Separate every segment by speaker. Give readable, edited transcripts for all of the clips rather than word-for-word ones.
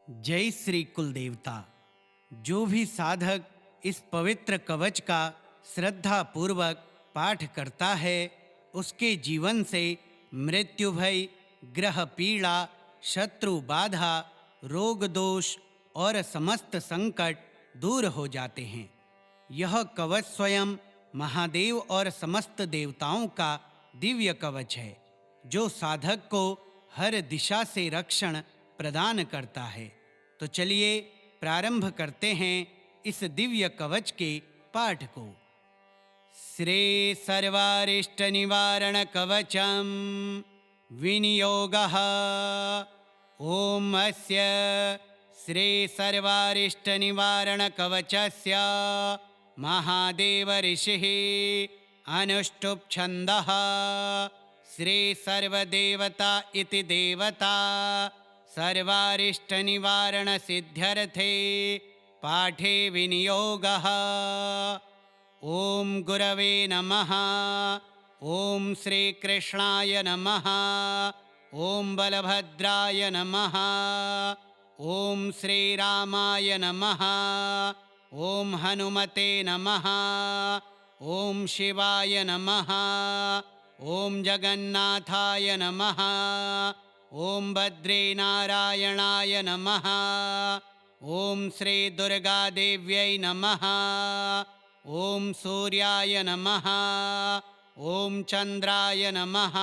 Speaker 1: जय श्री कुलदेवता। जो भी साधक इस पवित्र कवच का श्रद्धा पूर्वक पाठ करता है, उसके जीवन से मृत्यु भय, ग्रह पीड़ा, शत्रु बाधा, रोग दोष और समस्त संकट दूर हो जाते हैं। यह कवच स्वयं महादेव और समस्त देवताओं का दिव्य कवच है, जो साधक को हर दिशा से रक्षण प्रदान करता है। तो चलिए प्रारंभ करते हैं इस दिव्य कवच के पाठ को। श्री सर्वारिष्ट निवारण कवचम विनियोगः। ओम अस्य श्री सर्वारिष्ट निवारण कवचस्य महादेव ऋषिः अनुष्टुप् छन्दः। श्री सर्वदेवता इति देवता सर्वारिष्ट निवारण सिद्ध्यर्थे पाठे विनियोगः। ओम गुरवे नमः। ओम श्री कृष्णाय नमः। ओम बलभद्राय नमः। ओम श्री रामाय नमः। ओम हनुमते नमः। ओम शिवाय नमः। ओम जगन्नाथाय नमः। ओम भद्रे नारायणाय नमः। ओम श्री दुर्गा देव्यै नमः। ओम सूर्याय नमः। ओम चंद्राय नमः।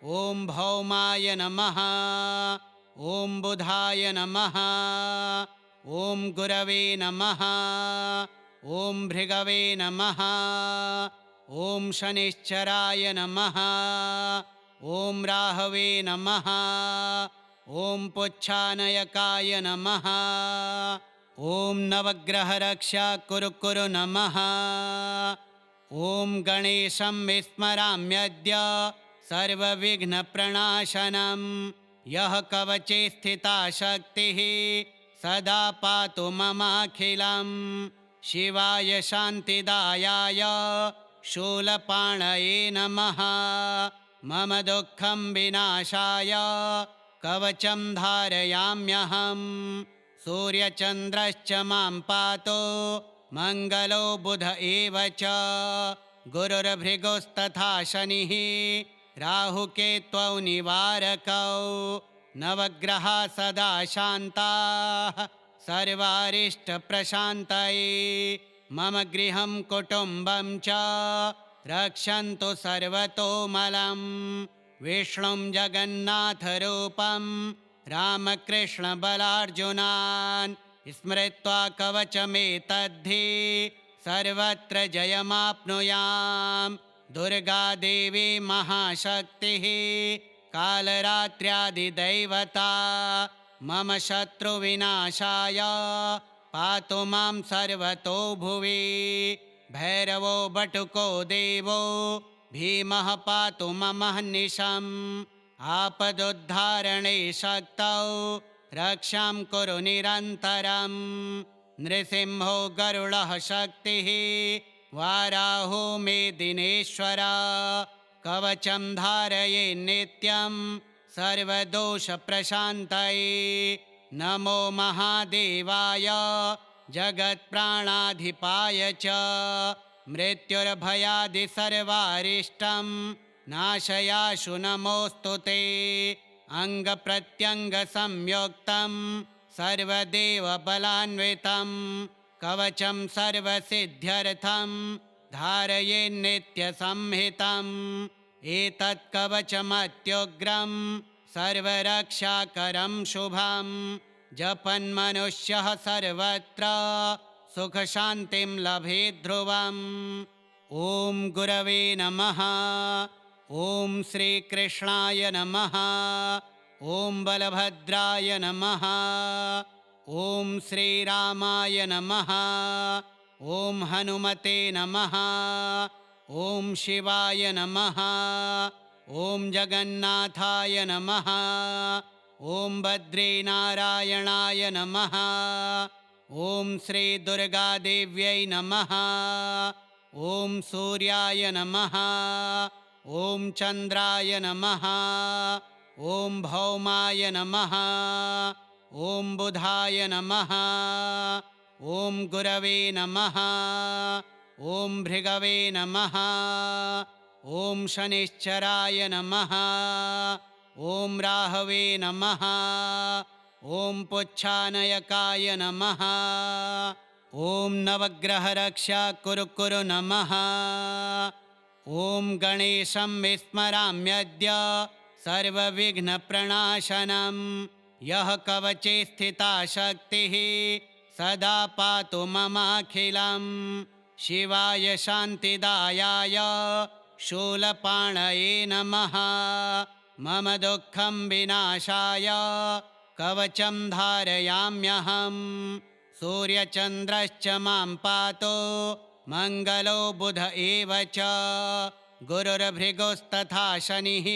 Speaker 1: ओम भौमाय नमः। ओम बुधाय नमः। ओम गुरवे नमः। ओम भृगवे नमः। ओम शनिश्चराय नमः। ओम राहवे नमः। ओम पुच्छानयकाय नमः। ओम नवग्रह रक्षा कुरु कुरु नमः। ओम गणेशं विस्मराम्यद्य सर्वविघ्न प्रणाशनम्। यः कवचे स्थिता शक्तिः सदा पातु ममाखिलम्। शिवाय शान्तिदायाय शूलपाणये नमः। मम दुःखं विनाशाय कवचं धारयाम्यहम्। सूर्यचन्द्रश्च मां पातु मङ्गलो बुध एव च। गुरुर्भृगुस्तथा शनिः राहुकेत्वौ निवारकौ। नवग्रहा सदा शान्ताः सर्वारिष्टप्रशान्तये। मम गृहं कुटुम्बं च रक्षन्तु सर्वतोमलं। विष्णुं जगन्नाथरूपं रामकृष्णबलार्जुनान् स्मृत्वा कवचमेतद्धि सर्वत्र जयमाप्नुयाम्। दुर्गा देवी महाशक्तिः कालरात्र्यादिदैवता मम शत्रुविनाशाय पातु मां सर्वतो भुवि। भैरवो बटुको देवो भीमः पातु ममह्निशम्। आपदुद्धारणे शक्तौ रक्षां कुरु निरन्तरम्। नृसिंहो गरुडः शक्तिः वाराहो मे दिनेश्वर। कवचं धारये नित्यं सर्वदोषप्रशान्तये। नमो महादेवाय जगत्प्राणाधिपाय च। मृत्युर्भयादि सर्वारिष्टं नाशयाशु नमोऽस्तु ते। अङ्गप्रत्यङ्गसंयुक्तं सर्वदेवबलान्वितं कवचं सर्वसिद्ध्यर्थं धारयेन्नित्यसंहितम्। एतत् कवचमत्युग्रं सर्वरक्षाकरं शुभं। जपन्मनुष्यः सर्वत्र सुखशान्तिं लभेत् ध्रुवम्। ॐ गुरवे नमः। ॐ श्रीकृष्णाय नमः। ॐ बलभद्राय नमः। ॐ श्रीरामाय नमः। ॐ हनुमते नमः। ॐ शिवाय नमः। ॐ जगन्नाथाय नमः। ॐ भद्रे नारायणाय नमः। ॐ श्री दुर्गा देव्यै नमः। ॐ सूर्याय नमः। ॐ चन्द्राय नमः। ॐ भौमाय नमः। ॐ बुधाय नमः। ॐ गुरवे नमः। ॐ भृगवे नमः। ॐ शनिश्चराय नमः। ॐ राहवे नमः। ॐ पुच्छानयकाय नमः। ॐ नवग्रहरक्षा कुरु नमः। ॐ गणेशं विस्मराम्यद्य सर्वविघ्नप्रणाशनं। यः कवचे स्थिता शक्तिः सदा पातु ममाखिलं। शिवाय शान्तिदायाय शूलपाणये नमः। मम दुःखं विनाशाय कवचं धारयाम्यहम्। सूर्यचन्द्रश्च मां पातो मङ्गलो बुध एव च। गुरुर्भृगुस्तथा शनिः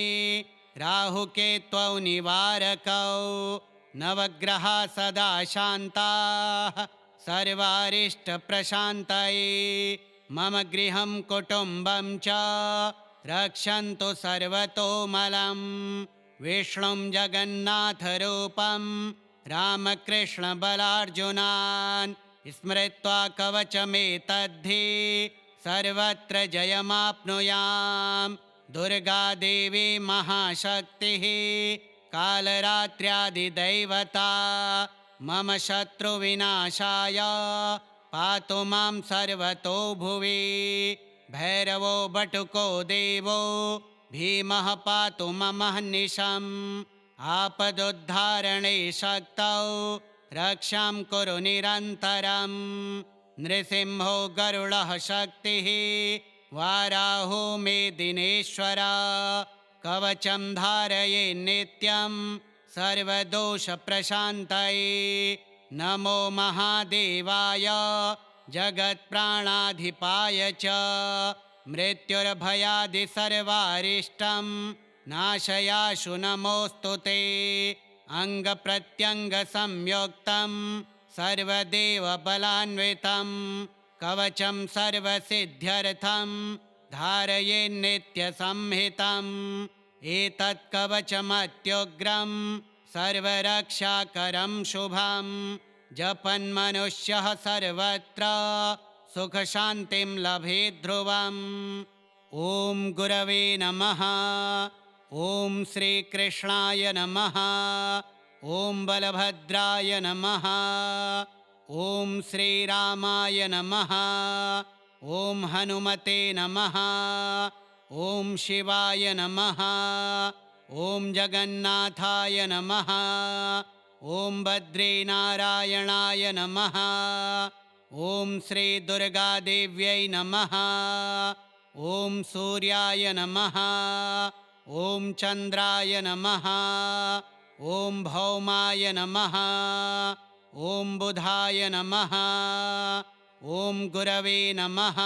Speaker 1: राहुकेत्वौ निवारकौ। नवग्रहा सदा शान्ताः सर्वारिष्टप्रशान्तये। मम गृहं कुटुम्बं च रक्षन्तु सर्वतोमलं। विष्णुं जगन्नाथरूपं रामकृष्णबलार्जुनान् स्मृत्वा कवचमेतद्धि सर्वत्र जयमाप्नुयाम्। दुर्गादेवी महाशक्तिः कालरात्र्यादिदैवता। मम शत्रुविनाशाय पातु मां सर्वतो भुवि। भैरवो बटुको देवो भीमः पातु ममह्निशम्। आपदुद्धारणे शक्तौ रक्षां कुरु निरन्तरम्। नृसिंहो गरुडः शक्तिः वाराहो मे दिनेश्वर। कवचं धारये नित्यं सर्वदोषप्रशान्तये। नमो महादेवाय जगत्प्राणाधिपाय च। मृत्युर्भयादिसर्वारिष्टं नाशयाशु नमोऽस्तु ते। अङ्गप्रत्यङ्गसंयुक्तं सर्वदेवबलान्वितं कवचं सर्वसिद्ध्यर्थं धारये नित्यसंहितम्। एतत् कवचमत्युग्रं सर्वरक्षाकरं शुभं। जपन्मनुष्यः सर्वत्र सुखशान्तिं लभेत् ध्रुवम्। ॐ गुरवे नमः। ॐ श्रीकृष्णाय नमः। ॐ बलभद्राय नमः। ॐ श्रीरामाय नमः। ॐ हनुमते नमः। ॐ शिवाय नमः। ॐ जगन्नाथाय नमः। ॐ बद्रीनारायणाय नमः। ॐ श्रीदुर्गादेव्यै नमः। ॐ सूर्याय नमः। ॐ चन्द्राय नमः। ॐ भौमाय नमः। ॐ बुधाय नमः। ॐ गुरवे नमः।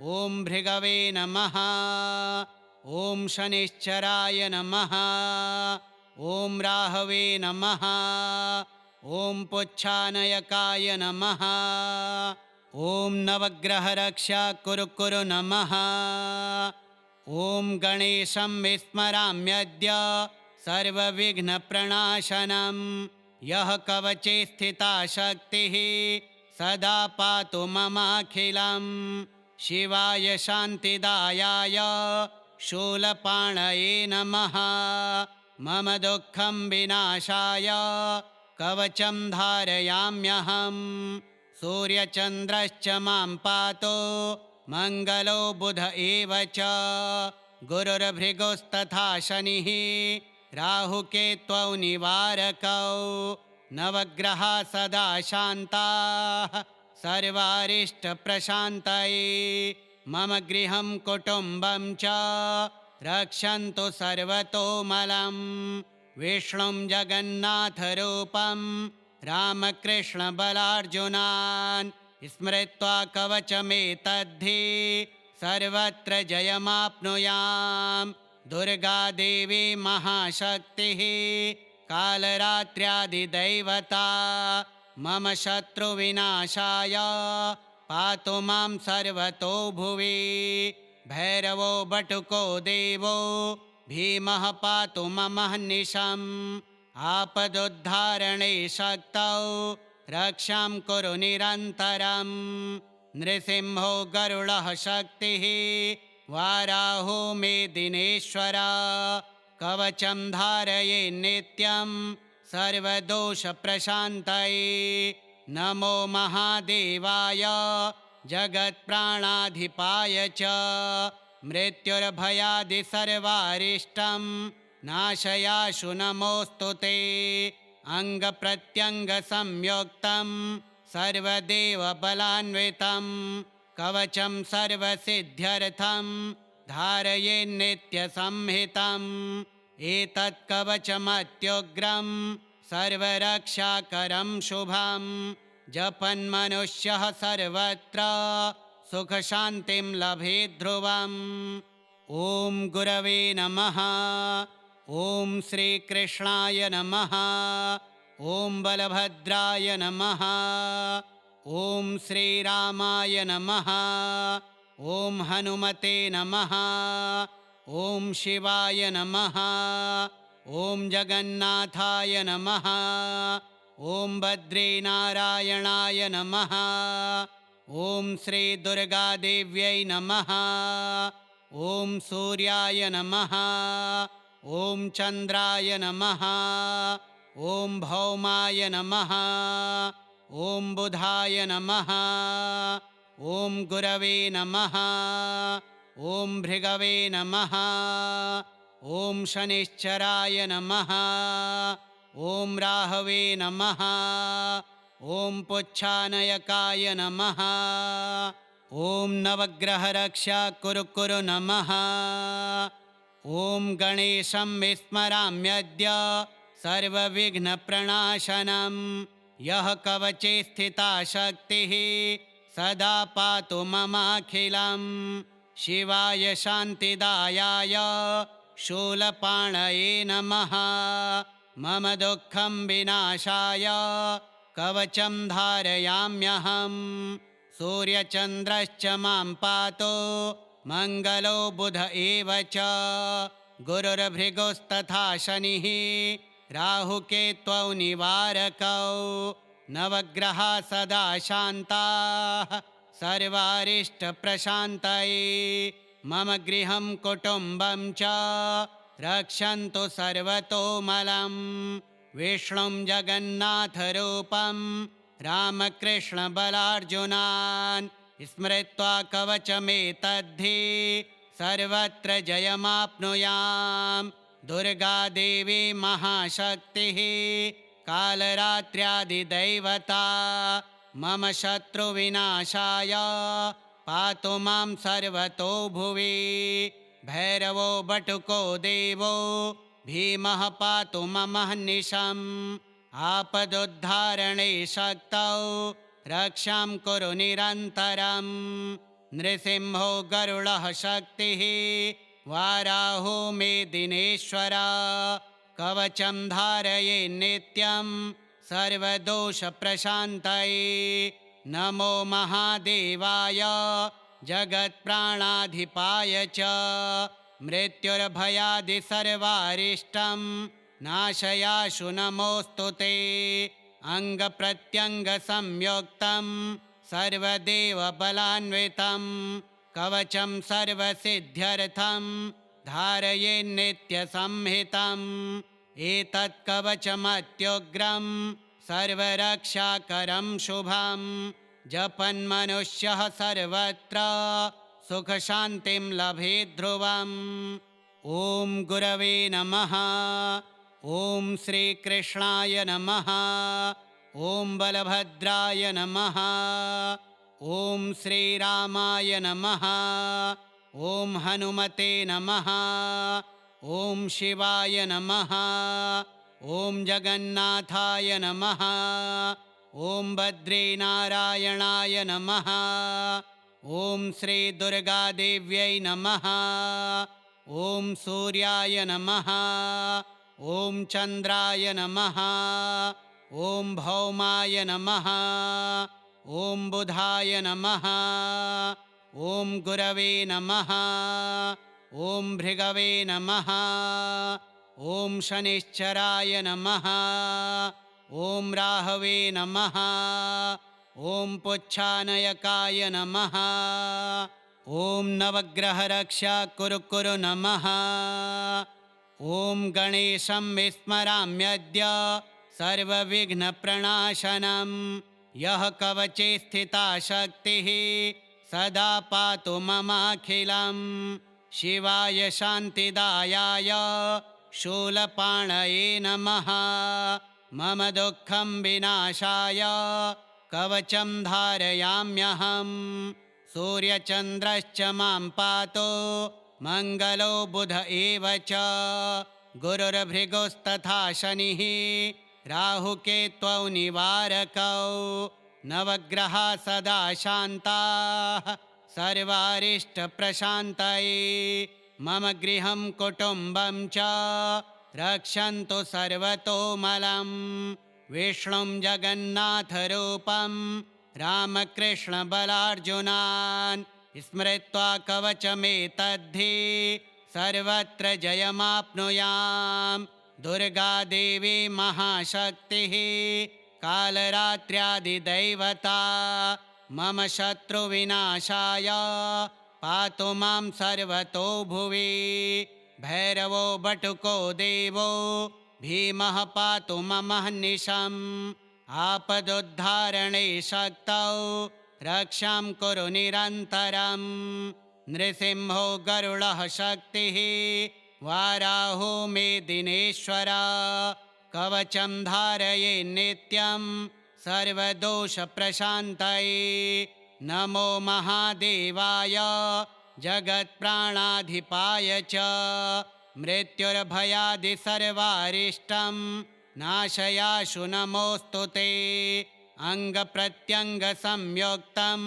Speaker 1: ॐ भृगवे नमः। ॐ शनिश्चराय नमः। ॐ राहवे नमः। ॐ पुच्छानयकाय नमः। ॐ नवग्रहरक्षा कुरु नमः। ॐ गणेशं विस्मराम्यद्य सर्वविघ्नप्रणाशनं। यः कवचे स्थिता शक्तिः सदा पातु ममाखिलं। शिवाय शान्तिदायाय शूलपाणये नमः। मम दुःखं विनाशाय कवचं धारयाम्यहम्। सूर्यचन्द्रश्च मां पातो मङ्गलो बुध एव च। गुरुर्भृगुस्तथा शनिः राहुकेत्वौ निवारकौ। नवग्रहा सदा शान्ताः सर्वारिष्टप्रशान्तये। मम गृहं कुटुम्बं च रक्षन्तु सर्वतोमलं। विष्णुं जगन्नाथरूपं रामकृष्णबलार्जुनान् स्मृत्वा कवचमेतद्धि सर्वत्र जयमाप्नुयाम्। दुर्गादेवी महाशक्तिः कालरात्र्यादिदैवता। मम शत्रुविनाशाय पातु मां सर्वतो भुवि। भैरवो बटुको देवो भीमः पातु ममह्निशम्। आपदुद्धारणे शक्तौ रक्षां कुरु निरन्तरं। नृसिंहो गरुडः शक्तिः वाराहो मे दिनेश्वर। कवचं धारये नित्यं सर्वदोषप्रशान्तये। नमो महादेवाय जगत्प्राणाधिपाय च। मृत्युर्भयादि सर्वारिष्टं नाशयाशु नमोऽस्तु ते। अङ्गप्रत्यङ्गसंयुक्तं सर्वदेवबलान्वितं कवचं सर्वसिद्ध्यर्थं धारये नित्यसंहितम्। एतत् कवचमत्युग्रं सर्वरक्षाकरं शुभं। जपन्मनुष्यः सर्वत्र सुखशान्तिं लभेत् ध्रुवम्। ॐ गुरवे नमः। ॐ श्रीकृष्णाय नमः। ॐ बलभद्राय नमः। ॐ श्रीरामाय नमः। ॐ हनुमते नमः। ॐ शिवाय नमः। ॐ जगन्नाथाय नमः। ॐ बद्रीनारायणाय नमः। ॐ श्रीदुर्गादेव्यै नमः। ॐ सूर्याय नमः। ॐ चन्द्राय नमः। ॐ भौमाय नमः। ॐ बुधाय नमः। ॐ गुरवे नमः। ॐ भृगवे नमः। ॐ शनिश्चराय नमः। ॐ राहवे नमः। ॐ पुच्छानयकाय नमः। ॐ नवग्रहरक्षा कुरु कुरु नमः। ॐ गणेशं विस्मराम्यद्य सर्वविघ्नप्रणाशनं। यः कवचे स्थिता शक्तिः सदा पातु ममाखिलम्। शिवाय शान्तिदायाय शूलपाणये नमः। मम दुःखं विनाशाय कवचं धारयाम्यहम्। सूर्यचन्द्रश्च मां पातु मङ्गलो बुध एव च। गुरुर्भृगुस्तथा शनिः राहुकेत्वौ निवारकौ। नवग्रहा सदा शान्ताः सर्वारिष्टप्रशान्तये। मम गृहं कुटुम्बं च रक्षन्तु सर्वतोमलं। विष्णुं जगन्नाथरूपं रामकृष्णबलार्जुनान् स्मृत्वा कवचमेतद्धि सर्वत्र जयमाप्नुयाम्। दुर्गादेवी महाशक्तिः कालरात्र्यादिदैवता। मम शत्रुविनाशाय पातु मां सर्वतो भुवि। भैरवो बटुको देवो भीमः पातु ममह्निशम्। आपदुद्धारणे शक्तौ रक्षां कुरु निरन्तरं। नृसिंहो गरुडः शक्तिः वाराहो मे दिनेश्वर। कवचं धारये नित्यं सर्वदोषप्रशान्तये। नमो महादेवाय जगत्प्राणाधिपाय च। मृत्युर्भयादि सर्वारिष्टं नाशयाशु नमोऽस्तु ते। अङ्गप्रत्यङ्गसंयुक्तं सर्वदेवबलान्वितं कवचं सर्वसिद्ध्यर्थं धारये नित्यसंहितम्। एतत् कवचमत्युग्रं सर्वरक्षाकरं शुभं। जपन्मनुष्यः सर्वत्र सुखशान्तिं लभेत् ध्रुवम्। ॐ गुरवे नमः। ॐ श्रीकृष्णाय नमः। ॐ बलभद्राय नमः। ॐ श्रीरामाय नमः। ॐ हनुमते नमः। ॐ शिवाय नमः। ॐ जगन्नाथाय नमः। ॐ बद्रीनारायणाय नमः। ॐ श्रीदुर्गादेव्यै नमः। ॐ सूर्याय नमः। ॐ चन्द्राय नमः। ॐ भौमाय नमः। ॐ बुधाय नमः। ॐ गुरवे नमः। ॐ भृगवे नमः। ॐ शनिश्चराय नमः। ॐ राहवे नमः। ॐ पुच्छानयकाय नमः। ॐ नवग्रहरक्षा कुरु कुरु नमः। ॐ गणेशं विस्मराम्यद्य सर्वविघ्नप्रणाशनं। यः कवचे स्थिता शक्तिः सदा पातु ममाखिलम्। शिवाय शान्तिदायाय शूलपाणये नमः। मम दुःखं विनाशाय कवचं धारयाम्यहम्। सूर्यचन्द्रश्च मां पातो मङ्गलो बुध एव च। गुरुर्भृगुस्तथा शनिः राहुकेत्वौ निवारकौ। नवग्रहा सदा शान्ताः सर्वारिष्टप्रशान्तये। मम गृहं कुटुम्बं च रक्षन्तु सर्वतोमलम्। विष्णुं जगन्नाथरूपं रामकृष्णबलार्जुनान् स्मृत्वा कवचमेतद्धि सर्वत्र जयमाप्नुयाम्। दुर्गादेवी महाशक्तिः कालरात्र्यादिदैवता। मम शत्रुविनाशाय पातु मां सर्वतो भुवि। भैरवो बटुको देवो भीमः पातु ममह्निशम्। आपदुद्धारणे शक्तौ रक्षां कुरु निरन्तरम्। नृसिंहो गरुडः शक्तिः वाराहो मे दिनेश्वर। कवचं धारये नित्यं सर्वदोषप्रशान्तये। नमो महादेवाय जगत्प्राणाधिपाय च। मृत्युर्भयादिसर्वारिष्टं नाशयाशु नमोऽस्तु ते। अङ्गप्रत्यङ्गसंयुक्तं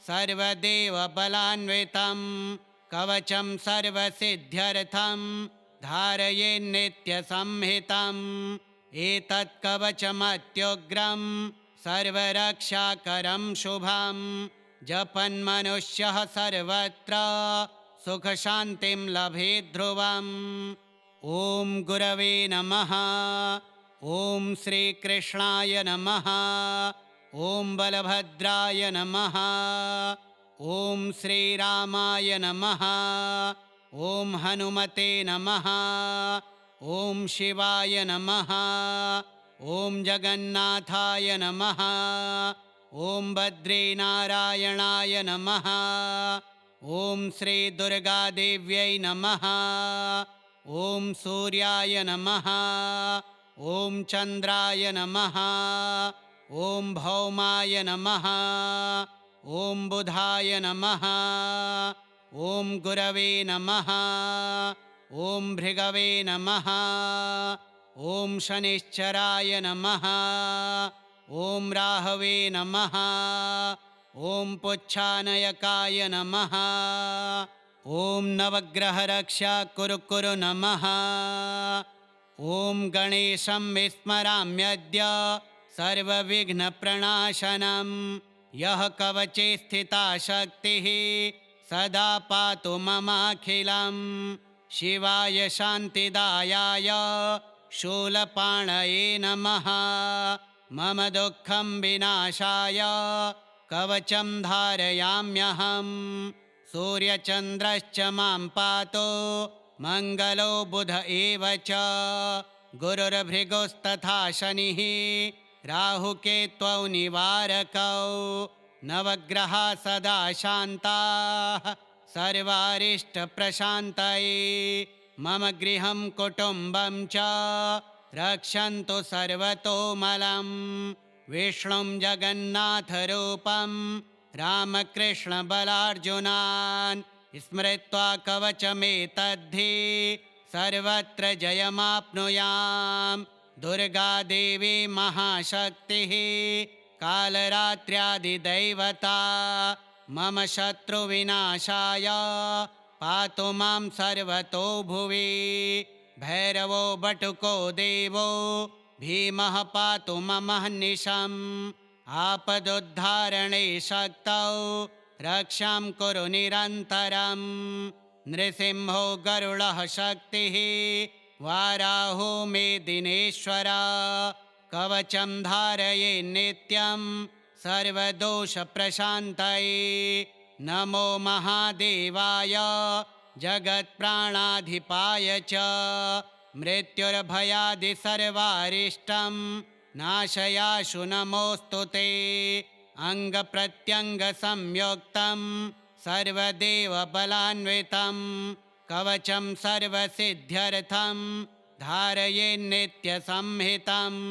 Speaker 1: सर्वदेवबलान्वितं कवचं सर्वसिद्ध्यर्थं धारये नित्यसंहितम्। एतत् कवचमत्युग्रं सर्वरक्षाकरं शुभं। जपन्मनुष्यः सर्वत्र सुखशान्तिं लभेत् ध्रुवम्। ॐ गुरवे नमः। ॐ श्रीकृष्णाय नमः। ॐ बलभद्राय नमः। ॐ श्रीरामाय नमः। ॐ हनुमते नमः। ॐ शिवाय नमः। ॐ जगन्नाथाय नमः। ॐ बद्रीनारायणाय नमः। ॐ श्रीदुर्गादेव्यै नमः। ॐ सूर्याय नमः। ॐ चन्द्राय नमः। ॐ भौमाय नमः। ॐ बुधाय नमः। ॐ गुरवे नमः। ॐ भृगवे नमः। ॐ शनिश्चराय नमः। ॐ राहवे नमः। ॐ पुच्छानयकाय नमः। ॐ नवग्रहरक्षा कुरु कुरु नमः। ॐ गणेशं विस्मराम्यद्य सर्वविघ्नप्रणाशनं। यः कवचे स्थिता शक्तिः सदा पातु ममाखिलम्। शिवाय शान्तिदायाय शूलपाणये नमः। मम दुःखं विनाशाय कवचं धारयाम्यहम्। सूर्यचन्द्रश्च मां पातो मङ्गलो बुध एव च। गुरुर्भृगुस्तथा शनिः राहुकेत्वौ निवारकौ। नवग्रहा सदा शान्ताः सर्वारिष्टप्रशान्तये। मम गृहं कुटुम्बं च रक्षन्तु सर्वतोमलम्। विष्णुं जगन्नाथरूपं रामकृष्णबलार्जुनान् स्मृत्वा कवचमेतद्धि सर्वत्र जयमाप्नुयाम्। दुर्गादेवी महाशक्तिः कालरात्र्यादिदैवता। मम शत्रुविनाशाय पातु मां सर्वतो भुवि। भैरवो बटुको देवो भीमः पातु ममह्निशम्। आपदुद्धारणे शक्तौ रक्षां कुरु निरन्तरम्। नृसिंहो गरुडः शक्तिः वाराहो मे दिनेश्वरा कवचं धारये नित्यं सर्वदोषप्रशान्तये नमो महादेवाय जगत्प्राणाधिपाय च मृत्युर्भयादिसर्वारिष्टं नाशयाशु नमोऽस्तु ते अङ्गप्रत्यङ्गसंयुक्तं सर्वदेवबलान्वितं कवचं सर्वसिद्ध्यर्थं धारये नित्यसंहितम्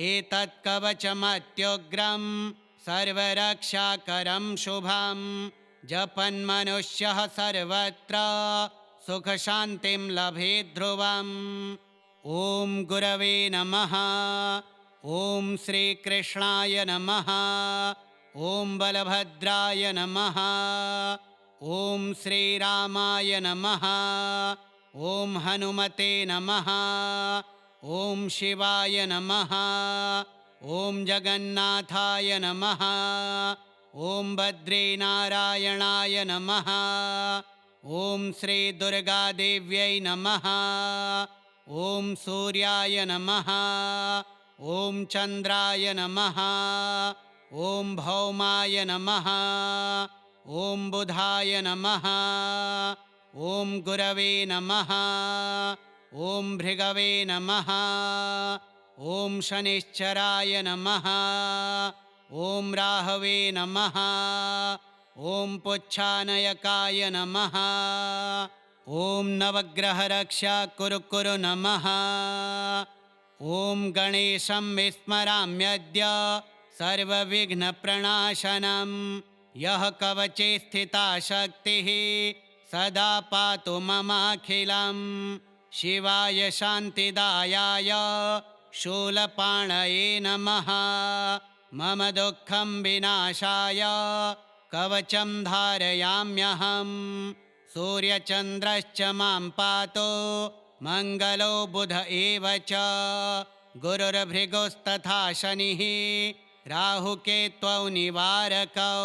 Speaker 1: एतत् कवचमत्युग्रं सर्वरक्षाकरं शुभं जपन्मनुष्यः सर्वत्र सुखशान्तिं लभेत् ध्रुवम्। ॐ गुरवे नमः। ॐ श्रीकृष्णाय नमः। ॐ बलभद्राय नमः। ॐ श्रीरामाय नमः। ॐ हनुमते नमः। ॐ शिवाय नमः। ॐ जगन्नाथाय नमः। ॐ बद्रीनारायणाय नमः। ॐ श्रीदुर्गादेव्यै नमः। ॐ सूर्याय नमः। ॐ चन्द्राय नमः। ॐ भौमाय नमः। ॐ बुधाय नमः। ॐ गुरवे नमः। ॐ भृगवे नमः। ॐ शनिश्चराय नमः। ॐ राहवे नमः। ॐ पुच्छानयकाय नमः। ॐ नवग्रहरक्षा कुरु नमः। ॐ गणेशं विस्मराम्यद्य सर्वविघ्नप्रणाशनं यः कवचे स्थिता शक्तिः सदा पातु ममाखिलम्। शिवाय शान्तिदायाय शूलपाणये नमः। मम दुःखं विनाशाय कवचं धारयाम्यहम्। सूर्यचन्द्रश्च मां पातु मङ्गलो बुध एव च गुरुर्भृगुस्तथा शनिः राहुकेत्वौ निवारकौ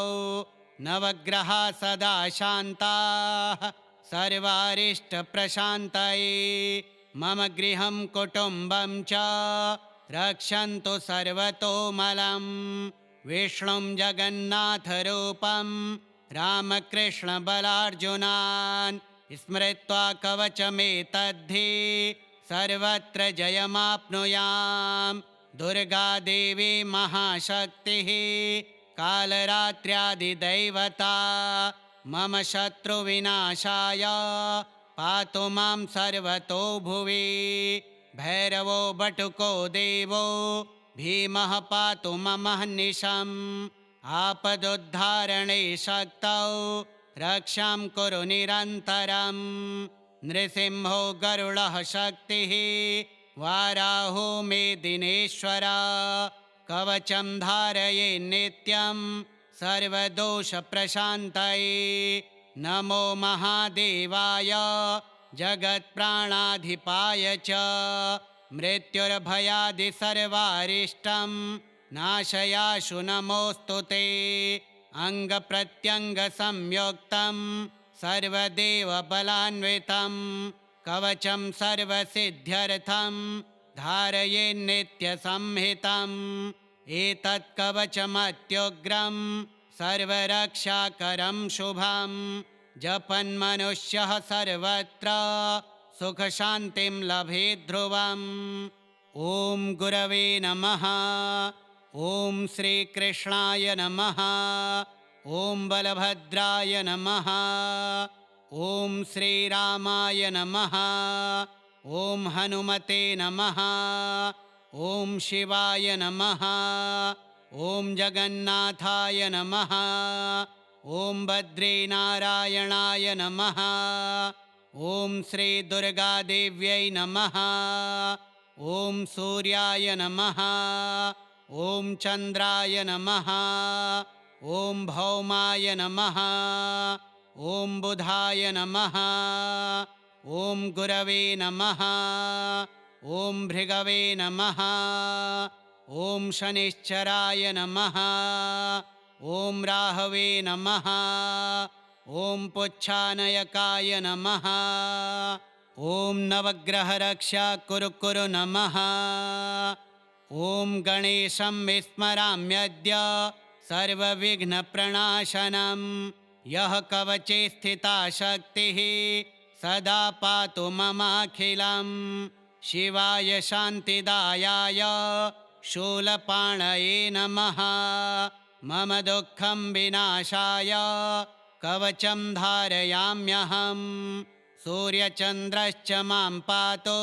Speaker 1: नवग्रहा सदा शान्ताः सर्वारिष्टप्रशान्तये मम गृहं कुटुम्बं च रक्षन्तु सर्वतोमलं विष्णुं जगन्नाथरूपं रामकृष्णबलार्जुनान् स्मृत्वा कवचमेतद्धि सर्वत्र जयमाप्नुयाम्। दुर्गादेवी महाशक्तिः कालरात्र्यादिदैवता मम शत्रुविनाशाय पातु मां सर्वतो भुवि। भैरवो बटुको देवो भीमः पातु ममह्निशम्। आपदुद्धारणे शक्तौ रक्षां कुरु निरन्तरम्। नृसिंहो गरुडः शक्तिः वाराहो मे दिनेश्वरा कवचं धारये नित्यं सर्वदोषप्रशान्तये नमो महादेवाय जगत्प्राणाधिपाय च मृत्युर्भयादिसर्वारिष्टं नाशयाशु नमोऽस्तु ते अङ्गप्रत्यङ्गसंयुक्तं सर्वदेवबलान्वितं कवचं सर्वसिद्ध्यर्थं धारये नित्यसंहितम् एतत् कवचमत्युग्रं सर्वरक्षाकरं शुभं जपन्मनुष्यः सर्वत्र सुखशान्तिं लभेत् ध्रुवम्। ॐ गुरवे नमः। ॐ श्रीकृष्णाय नमः। ॐ बलभद्राय नमः। ॐ श्रीरामाय नमः। ॐ हनुमते नमः। ॐ शिवाय नमः। ॐ जगन्नाथाय नमः। ॐ बद्रीनारायणाय नमः। ॐ श्रीदुर्गादेव्यै नमः। ॐ सूर्याय नमः। ॐ चन्द्राय नमः। ॐ भौमाय नमः। ॐ बुधाय नमः। ॐ गुरवे नमः। ॐ भृगवे नमः। ॐ शनिश्चराय नमः। ॐ राहवे नमः। ॐ पुच्छानयकाय नमः। ॐ नवग्रहरक्षा कुरु कुरु नमः। ॐ गणेशं विस्मराम्यद्य सर्वविघ्नप्रणाशनं। यः कवचे स्थिता शक्तिः सदा पातु ममाखिलं। शिवाय शान्तिदायाय शूलपाणये नमः। मम दुःखं विनाशाय कवचं धारयाम्यहम्। सूर्यचन्द्रश्च मां पातो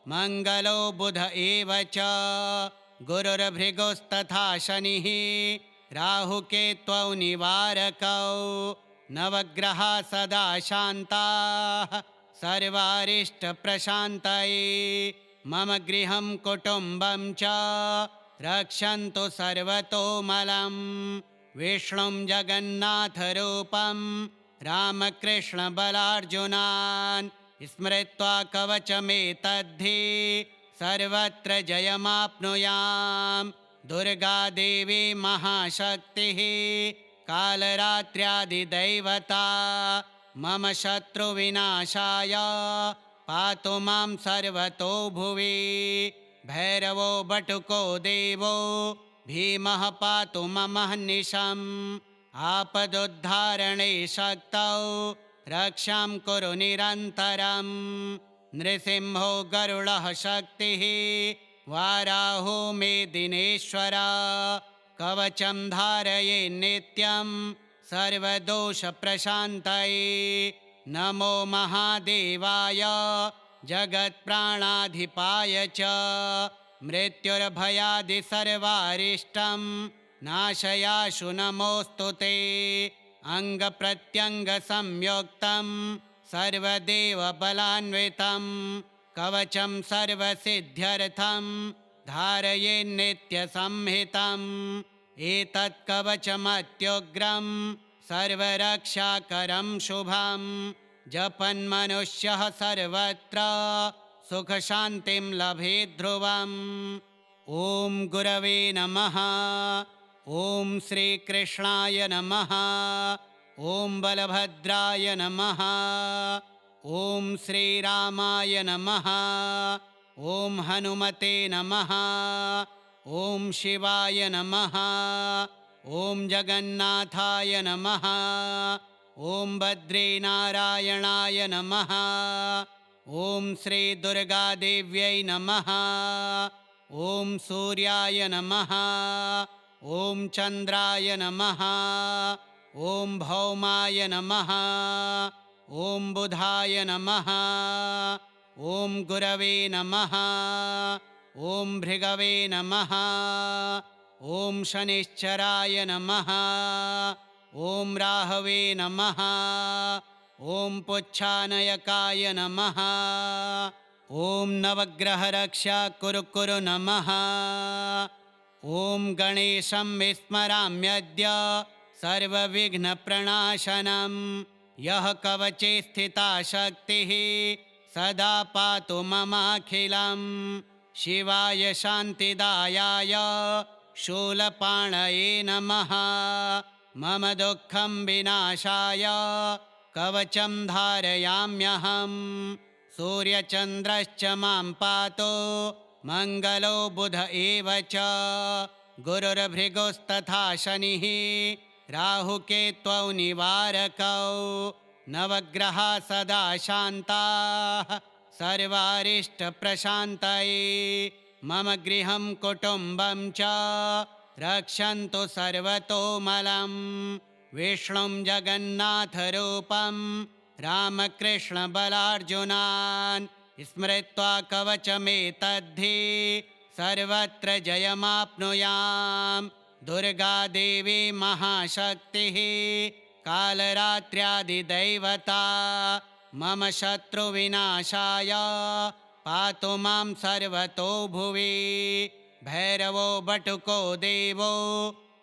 Speaker 1: मङ्गलो बुध एव च। गुरुर्भृगुस्तथा शनिः राहुकेत्वौ निवारकौ। नवग्रहा सदा शान्ताः सर्वारिष्टप्रशान्तये। मम गृहं कुटुम्बं च रक्षन्तु सर्वतोमलं। विष्णुं जगन्नाथरूपं रामकृष्णबलार्जुनान् स्मृत्वा कवचमेतद्धि सर्वत्र जयमाप्नुयाम्। दुर्गादेवी महाशक्तिः कालरात्र्यादिदैवता। मम शत्रुविनाशाय पातु मां सर्वतो भुवि। भैरवो बटुको देवो भीमः पातु ममह्निशम्। आपदुद्धारणे शक्तौ रक्षां कुरु निरन्तरम्। नृसिंहो गरुडः शक्तिः वाराहो मेदिनेश्वर। कवचं धारये नित्यं सर्वदोषप्रशान्तये। नमो महादेवाय जगत्प्राणाधिपाय च। मृत्युर्भयादिसर्वारिष्टं नाशयाशु नमोऽस्तु ते। अङ्गप्रत्यङ्गसंयुक्तं सर्वदेवबलान्वितं कवचं सर्वसिद्ध्यर्थं धारये नित्यसंहितम्। एतत् कवचमत्युग्रं सर्वरक्षाकरं शुभं। जपन्मनुष्यः सर्वत्र सुखशान्तिं लभेत् ध्रुवम्। ॐ गुरवे नमः। ॐ श्रीकृष्णाय नमः। ॐ बलभद्राय नमः। ॐ श्रीरामाय नमः। ॐ हनुमते नमः। ॐ शिवाय नमः। ॐ जगन्नाथाय नमः। ॐ बद्रीनारायणाय नमः। ॐ श्रीदुर्गादेव्यै नमः। ॐ सूर्याय नमः। ॐ चन्द्राय नमः। ॐ भौमाय नमः। ॐ बुधाय नमः। ॐ गुरवे नमः। ॐ भृगवे नमः। ॐ शनिश्चराय नमः। ॐ राहवे नमः। ॐ पुच्छानयकाय नमः। ॐ नवग्रहरक्षा कुरु कुरु नमः। ॐ गणेशं विस्मराम्यद्य सर्वविघ्नप्रणाशनं। यः कवचे स्थिता शक्तिः सदा पातु ममाखिलं। शिवाय शान्तिदायाय शूलपाणये नमः। मम दुःखं विनाशाय कवचं धारयाम्यहम्। सूर्यचन्द्रश्च मां पातो मङ्गलो बुध एव च। गुरुर्भृगुस्तथा शनिः राहुकेत्वौ निवारकौ। नवग्रहा सदा शान्ताः सर्वारिष्टप्रशान्तये। मम गृहं कुटुम्बं च रक्षन्तु सर्वतोमलं। विष्णुं जगन्नाथरूपं रामकृष्णबलार्जुनान् स्मृत्वा कवचमेतद्धि सर्वत्र जयमाप्नुयाम्। दुर्गादेवी महाशक्तिः कालरात्र्यादिदैवता। मम शत्रुविनाशाय पातु मां सर्वतो भुवि। भैरवो बटुको देवो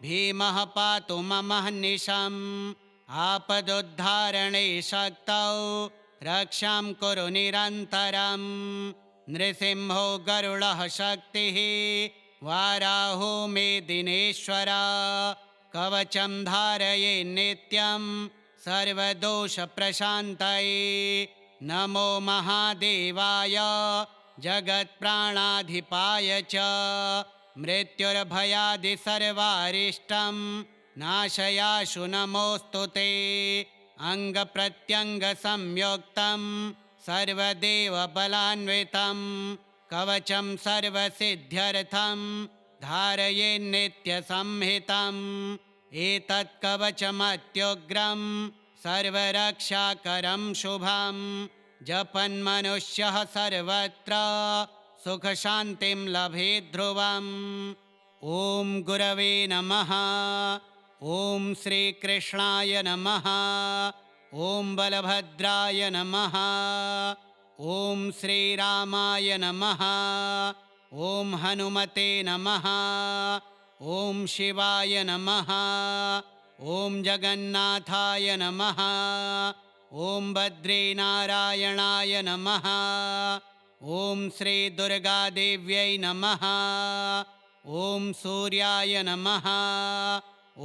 Speaker 1: भीमः पातु ममह्निशम्। आपदुद्धारणे शक्तौ रक्षां कुरु निरन्तरम्। नृसिंहो गरुडः शक्तिः वाराहो मेदिनेश्वर। कवचं धारये नित्यं सर्वदोषप्रशान्तये। नमो महादेवाय जगत्प्राणाधिपाय च मृत्युर्भयादि सर्वारिष्टं नाशयाशु नमोऽस्तु ते अङ्गप्रत्यङ्गसंयुक्तं सर्वदेवबलान्वितं कवचं सर्वसिद्ध्यर्थं धारयेन्नित्यसंहितम् एतत् कवचमत्युग्रं सर्वरक्षाकरं शुभं जपन्मनुष्यः सर्वत्र सुखशान्तिं लभेत् ध्रुवम्। ॐ गुरवे नमः। ॐ श्रीकृष्णाय नमः। ॐ बलभद्राय नमः। ॐ श्रीरामाय नमः। ॐ हनुमते नमः। ॐ शिवाय नमः। ॐ जगन्नाथाय नमः। ॐ बद्रीनारायणाय नमः। ॐ श्रीदुर्गादेव्यै नमः। ॐ सूर्याय नमः।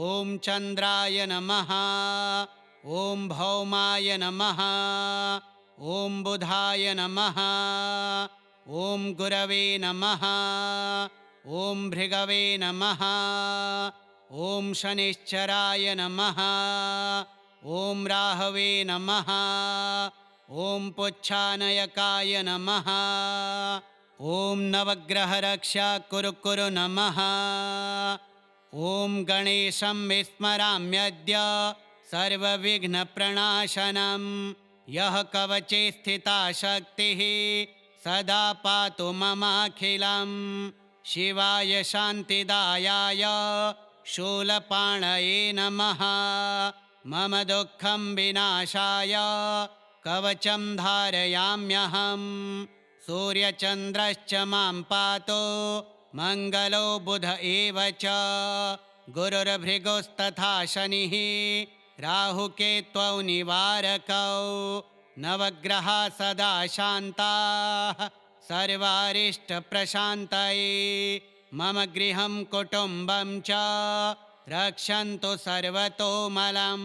Speaker 1: ॐ चन्द्राय नमः। ॐ भौमाय नमः। ॐ बुधाय नमः। ॐ गुरवे नमः। ॐ भृगवे नमः। ॐ शनिश्चराय नमः। ॐ राहवे नमः। ॐ पुच्छानयकाय नमः। ॐ नवग्रहरक्षा कुरु नमः। ॐ गणेशं विस्मराम्यद्य सर्वविघ्नप्रणाशनं यः कवचे स्थिता शक्तिः सदा पातु ममाखिलम्। शिवाय शान्तिदायाय शूलपाणये नमः। मम दुःखं विनाशाय कवचं धारयाम्यहम्। सूर्यचन्द्रश्च मां पातु मङ्गलो बुध एव च। गुरुर्भृगुस्तथा शनिः राहुकेत्वौ निवारकौ। नवग्रहा सदा शान्ताः सर्वारिष्टप्रशान्तये। मम गृहं कुटुम्बं च रक्षन्तु सर्वतोमलं।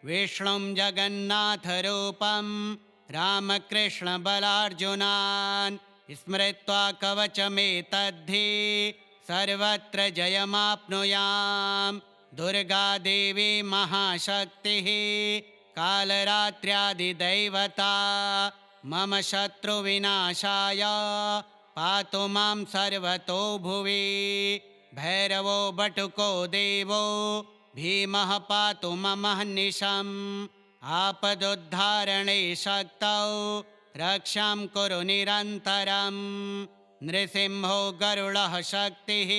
Speaker 1: विष्णुं जगन्नाथरूपं रामकृष्णबलार्जुनान् स्मृत्वा कवचमेतद्धि सर्वत्र जयमाप्नुयाम्। दुर्गादेवी महाशक्तिः कालरात्र्यादिदैवता मम शत्रुविनाशाय पातु मां सर्वतो भुवि। भैरवो बटुको देवो भीमः पातु ममह्निशम्। आपदुद्धारणे शक्तौ रक्षां कुरु निरन्तरम्। नृसिंहो गरुडः शक्तिः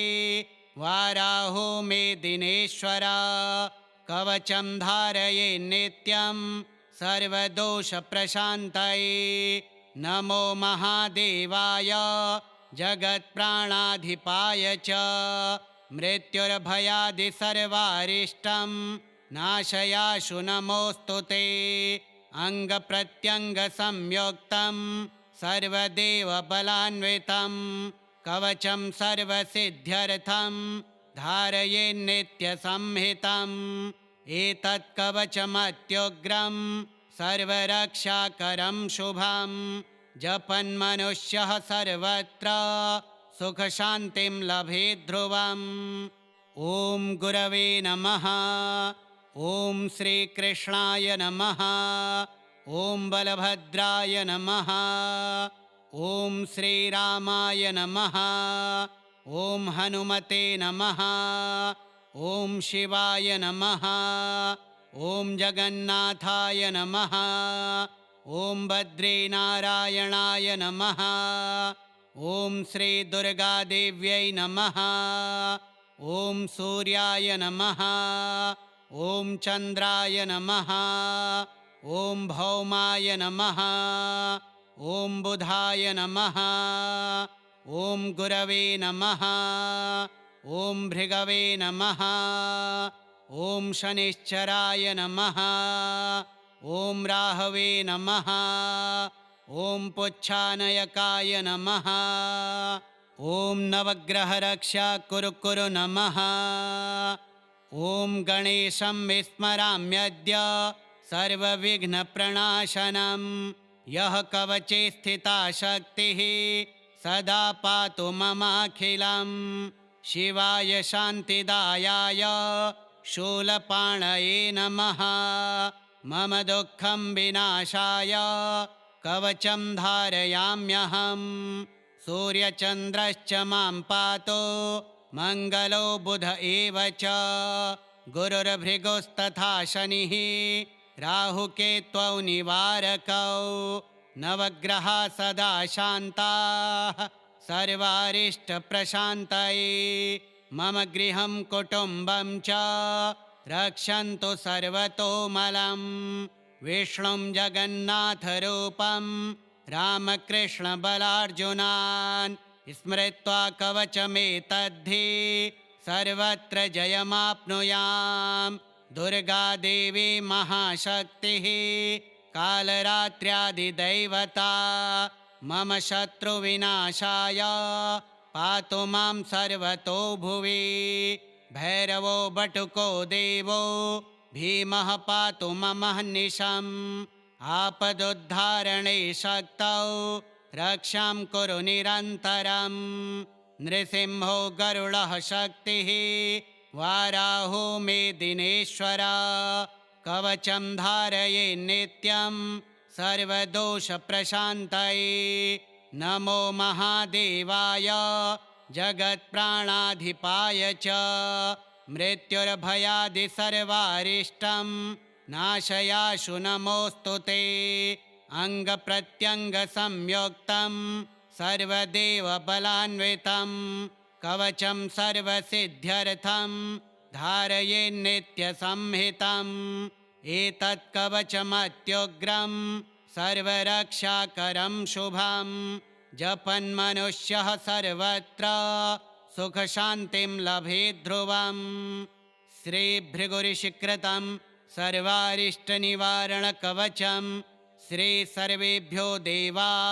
Speaker 1: वाराहो मे दिनेश्वर। कवचं धारये नित्यं सर्वदोषप्रशान्तये। नमो महादेवाय जगत्प्राणाधिपाय च मृत्युर्भयादि सर्वारिष्टं नाशयाशु नमोऽस्तु ते अङ्गप्रत्यङ्गसंयुक्तं सर्वदेवबलान्वितं कवचं सर्वसिद्ध्यर्थं धारयेन्नित्यसंहितम् एतत् कवचमत्युग्रं सर्वरक्षाकरं शुभं जपन्मनुष्यः सर्वत्र सुखशान्तिं लभेत् ध्रुवम्। ॐ गुरवे नमः। ॐ श्रीकृष्णाय नमः। ॐ बलभद्राय नमः। ॐ श्रीरामाय नमः। ॐ हनुमते नमः। ॐ शिवाय नमः। ॐ जगन्नाथाय नमः। ॐ बद्रीनारायणाय नमः। ॐ श्रीदुर्गादेव्यै नमः। ॐ सूर्याय नमः। ॐ चन्द्राय नमः। ॐ भौमाय नमः। ॐ बुधाय नमः। ॐ गुरवे नमः। ॐ भृगवे नमः। ॐ शनिश्चराय नमः। ॐ राहवे नमः। ॐ पुच्छानयकाय नमः। ॐ नवग्रहरक्षा कुरु नमः। ॐ गणेशं विस्मराम्यद्य सर्वविघ्नप्रणाशनं यः कवचे स्थिता शक्तिः सदा पातु ममाखिलम्। शिवाय शान्तिदायाय शूलपाणये नमः। मम दुःखं विनाशाय कवचं धारयाम्यहम्। सूर्यचन्द्रश्च मां पातो मङ्गलो बुध एव च। गुरुर्भृगुस्तथा शनिः राहुकेत्वौ निवारकौ। नवग्रहा सदा शान्ताः सर्वारिष्टप्रशान्तये। मम गृहं कुटुम्बं च रक्षन्तु सर्वतोमलम्। विष्णुं जगन्नाथरूपं रामकृष्णबलार्जुनान् स्मृत्वा कवचमेतद्धि सर्वत्र जयमाप्नुयाम्। दुर्गादेवी महाशक्तिः कालरात्र्यादिदैवता मम शत्रुविनाशाय पातु मां सर्वतो भुवि। भैरवो बटुको देवो भीमः पातु ममह्निशम्। आपदुद्धारणे शक्तौ रक्षां कुरु निरन्तरम्। नृसिंहो गरुडः शक्तिः वाराहो मेदिनेश्वर। कवचं धारये नित्यं सर्वदोषप्रशान्तये। नमो महादेवाय जगत्प्राणाधिपाय च। मृत्युर्भयादि सर्वारिष्टं नाशयाशु नमोऽस्तु ते। अङ्गप्रत्यङ्गसंयुक्तं सर्वदेवबलान्वितं कवचं सर्वसिद्ध्यर्थं धारये नित्यसंहितम्। एतत् कवचमत्युग्रं सर्वरक्षाकरं शुभं। जपन्मनुष्यः सर्वत्र सुखशान्तिं लभेत् ध्रुवम्। श्रीभृगुऋषिकृतं सर्वारिष्टनिवारणकवचं श्रीसर्वेभ्यो देवार्पणमस्तु।